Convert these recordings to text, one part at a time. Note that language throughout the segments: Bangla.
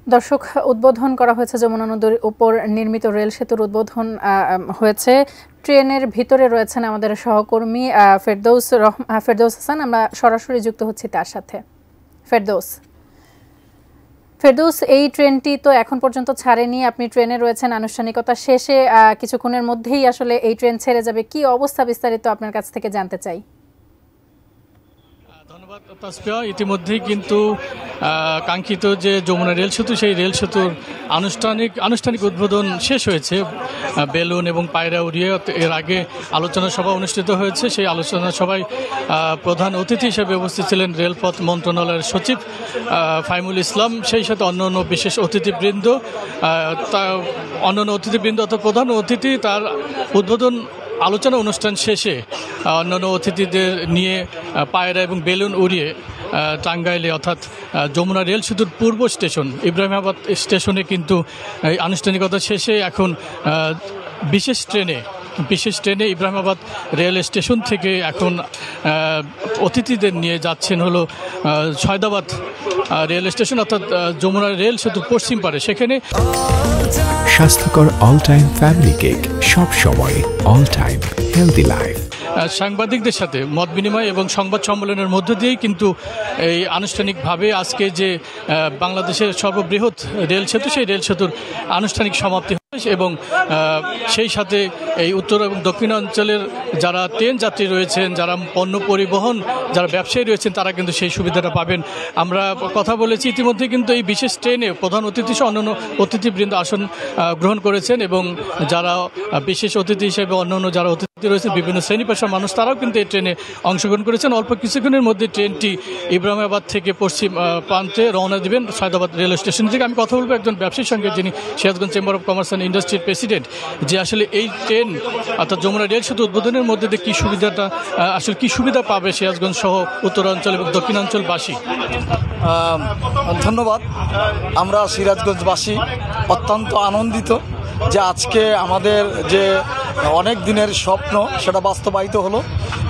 দর্শক, উদ্বোধন করা হয়েছে যমুনা নদীর উপর নির্মিত রেল সেতুর উদ্বোধন হয়েছে। ট্রেনের ভিতরে রয়েছেন আমাদের সহকর্মী ফেরদৌস হাসান। আমরা সরাসরি যুক্ত হচ্ছি তার সাথে। ফেরদৌস, এই ট্রেনটি তো এখন পর্যন্ত ছাড়েনি, আপনি ট্রেনে রয়েছেন, আনুষ্ঠানিকতা শেষে কিছুক্ষণের মধ্যেই আসলে এই ট্রেন ছেড়ে যাবে। কি অবস্থা বিস্তারিত আপনার কাছ থেকে জানতে চাই। ধন্যবাদ তাসফিয়া। ইতিমধ্যেই কিন্তু কাঙ্ক্ষিত যে যমুনা রেল সেতু, সেই রেল সেতুর আনুষ্ঠানিক উদ্বোধন শেষ হয়েছে। বেলুন এবং পায়রা উড়িয়ে এর আগে আলোচনা সভা অনুষ্ঠিত হয়েছে। সেই আলোচনা সভায় প্রধান অতিথি হিসেবে উপস্থিত ছিলেন রেলপথ মন্ত্রণালয়ের সচিব ফাইমুল ইসলাম, সেই সাথে অন্যান্য বিশেষ অতিথিবৃন্দ। অর্থাৎ প্রধান অতিথি তার উদ্বোধন আলোচনা অনুষ্ঠান শেষে অন্যান্য অতিথিদের নিয়ে পায়রা এবং বেলুন উড়িয়ে টাঙ্গাইলে অর্থাৎ যমুনা রেল সেতুর পূর্ব স্টেশন ইব্রাহিমাবাদ স্টেশনে কিন্তু আনুষ্ঠানিকতা শেষে এখন বিশেষ ট্রেনে ইব্রাহিমাবাদ রেল স্টেশন থেকে এখন অতিথিদের নিয়ে যাচ্ছেন হলো সয়দাবাদ রেল স্টেশন, অর্থাৎ যমুনা রেল সেতুর পশ্চিম পারে। সেখানে স্বাস্থ্যকর অল টাইম ফ্যামিলি কেক, সব সময় অল টাইম হেলদি লাইফ। সাংবাদিকদের সাথে মত বিনিময় এবং সংবাদ সম্মেলনের মধ্য দিয়েই কিন্তু এই আনুষ্ঠানিকভাবে আজকে যে বাংলাদেশের সর্ববৃহৎ রেল সেতু, সেই রেল সেতুর আনুষ্ঠানিক সমাপ্তি এবং সেই সাথে এই উত্তর এবং দক্ষিণাঞ্চলের যারা ট্রেন যাত্রী রয়েছেন, যারা পণ্য পরিবহন, যারা ব্যবসায়ী রয়েছেন, তারা কিন্তু সেই সুবিধাটা পাবেন। আমরা কথা বলেছি ইতিমধ্যে, কিন্তু এই বিশেষ ট্রেনে প্রধান অতিথি সহ অন্যান্য অতিথিবৃন্দ আসন গ্রহণ করেছেন এবং যারা বিশেষ অতিথি হিসেবে অন্যান্য যারা অতিথি রয়েছেন বিভিন্ন শ্রেণী পেশার মানুষ, তারাও কিন্তু এই ট্রেনে অংশগ্রহণ করেছেন। অল্প কিছুক্ষণের মধ্যে ট্রেনটি ইব্রাহিমাবাদ থেকে পশ্চিম প্রান্তে রওনা দেবেন সয়দাবাদ রেল স্টেশন থেকে। আমি কথা বলবো একজন ব্যবসায়ীর সঙ্গে, যিনি Sirajganj chamber of commerce and ইন্ডাস্ট্রির প্রেসিডেন্ট, যে আসলে এই ট্রেন অর্থাৎ যমুনা রেল সেতু উদ্বোধনের মধ্যে দিয়ে কী সুবিধা পাবে সিরাজগঞ্জ সহ উত্তরাঞ্চল এবং দক্ষিণাঞ্চলবাসী। ধন্যবাদ। আমরা সিরাজগঞ্জবাসী অত্যন্ত আনন্দিত যে আজকে আমাদের যে অনেক দিনের স্বপ্ন সেটা বাস্তবায়িত হলো,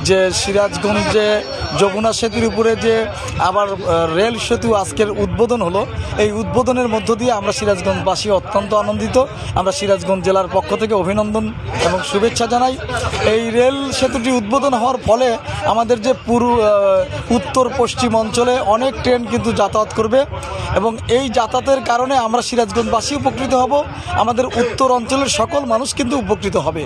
যে সিরাজগঞ্জে যমুনা সেতুর উপরে যে আবার রেল সেতু আজকের উদ্বোধন হলো। এই উদ্বোধনের মধ্য দিয়ে আমরা সিরাজগঞ্জবাসী অত্যন্ত আনন্দিত। আমরা সিরাজগঞ্জ জেলার পক্ষ থেকে অভিনন্দন এবং শুভেচ্ছা জানাই। এই রেল সেতুটি উদ্বোধন হওয়ার ফলে আমাদের যে উত্তর পশ্চিম অঞ্চলে অনেক ট্রেন কিন্তু যাতায়াত করবে এবং এই যাতায়াতের কারণে আমরা সিরাজগঞ্জবাসী উপকৃত হব, আমাদের উত্তর অঞ্চলের সকল মানুষ কিন্তু উপকৃত হবে।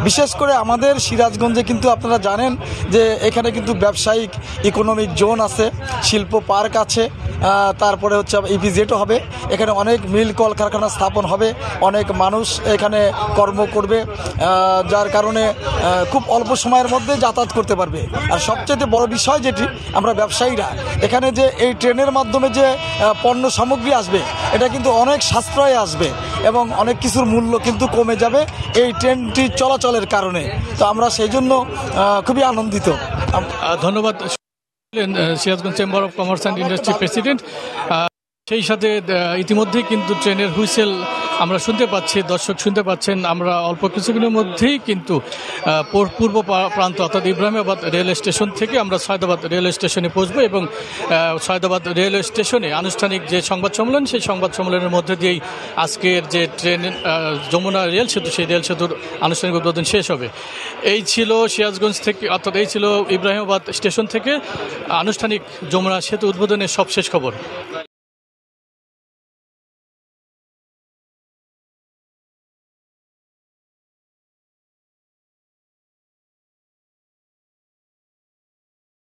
বিশেষ করে আমাদের সিরাজগঞ্জে কিন্তু আপনারা জানেন যে এখানে কিন্তু ব্যবসায়িক ইকোনমিক জোন আছে, শিল্প পার্ক আছে, তারপরে হচ্ছে ইপিজেটও হবে। এখানে অনেক মিল কলকারখানা স্থাপন হবে, অনেক মানুষ এখানে কর্ম করবে, যার কারণে খুব অল্প সময়ের মধ্যে যাতায়াত করতে পারবে। আর সবচেয়ে বড় বিষয় যেটি, আমরা ব্যবসায়ীরা এখানে যে এই ট্রেনের মাধ্যমে যে পণ্য সামগ্রী আসবে, এটা কিন্তু অনেক সাশ্রয়ে আসবে এবং অনেক কিছুর মূল্য কিন্তু কমে যাবে এই ট্রেনটি চলাচলের কারণে। তো আমরা সেই জন্য খুবই আনন্দিত। ধন্যবাদ। Sirajganj chamber of commerce and industry president. সেই সাথে ইতিমধ্যেই কিন্তু ট্রেনের হুইসেল আমরা শুনতে পাচ্ছি, দর্শক শুনতে পাচ্ছেন। আমরা অল্প কিছুক্ষণের মধ্যেই কিন্তু পূর্ব প্রান্ত অর্থাৎ ইব্রাহিমাবাদ রেল স্টেশন থেকে আমরা সয়দাবাদ রেল স্টেশনে পৌঁছবো এবং সয়দাবাদ রেল স্টেশনে আনুষ্ঠানিক যে সংবাদ সম্মেলন, সেই সংবাদ সম্মেলনের মধ্যে দিয়েই আজকের যে ট্রেন যমুনা রেল সেতু, সেই রেল সেতুর আনুষ্ঠানিক উদ্বোধন শেষ হবে। এই ছিল সিরাজগঞ্জ থেকে, অর্থাৎ এই ছিল ইব্রাহিমাবাদ স্টেশন থেকে আনুষ্ঠানিক যমুনা সেতু উদ্বোধনের সবশেষ খবর।